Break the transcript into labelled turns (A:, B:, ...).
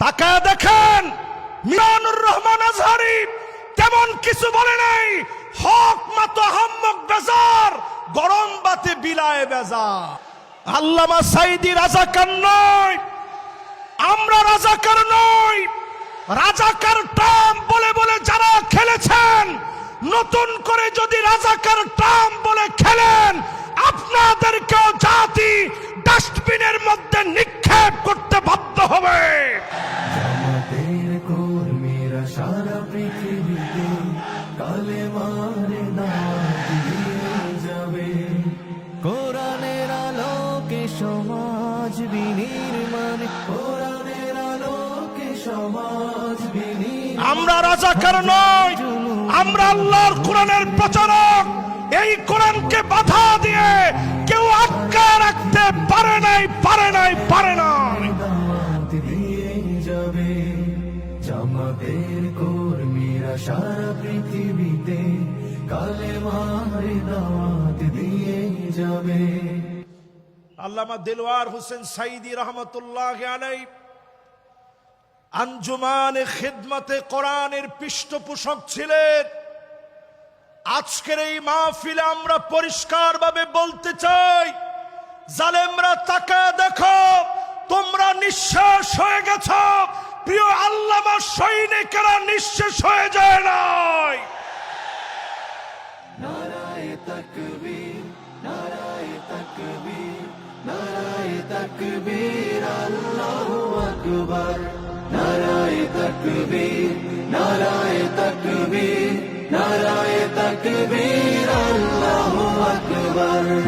A: তাকায় দেখেন মিজানুর রহমান আজহারী তেমন কিছু বলে নাই। হক মত হাম্মক বেজার, গরম বাতে বিলায় বেজার। আল্লামা সাঈদী রাজাকার নয়, আমরা রাজাকার নই। রাজাকার টার্ম বলে বলে যারা খেলেছেন, নতুন করে যদি রাজাকার টার্ম বলে খেলেন, আপনাদেরকেও জাতি ডাস্টবিনের মধ্যে নিক্ষেপ করতে বাধ্য হবে।
B: জামাতের কর্মীরা সারা পৃথিবীতে কালেমার দাওয়াত দিয়ে যাবে। কোরআনের আলোকে সমাজ বিনির্মাণ, কোরআনের আলোকে সমাজ বিনির্মাণ।
A: আমরা রাজাকার নই, আমরা আল্লাহর কোরআনের প্রচারক। এই কোরআনকে বাধা দিয়ে কেউ আটকা রাখতে পারে নাই, পারে নাই, পারে নাই।
B: দাওয়াত দিয়ে যাবে। জামাতের কর্মীরা সারা পৃথিবীতে কালেমার দাওয়াত দিয়ে যাবে।
A: আল্লামা দিলওয়ার হোসেন সাঈদী রহমতুল্লাহ আলাইহি আঞ্জুমানে খিদমতে কোরআনের পৃষ্ঠপোষক ছিলেন। আজকের এই মাহফিলে আমরা পরিষ্কারভাবে বলতে চাই, জালেমরা তাকায় দেখো, তোমরা নিঃশেষ হয়ে গেছ। প্রিয় আল্লামা সৈনিকেরা নিঃশেষ হয়ে যায় নাই।
B: নারায়ে তাকবীর, নারায়ে তাকবীর, নারায়ে তাকবীর, আল্লাহু আকবার। নারায়ে তাকবীর, নারায়ে তাকবীর, নারায়ে তাকবীর, আল্লাহু আকবার।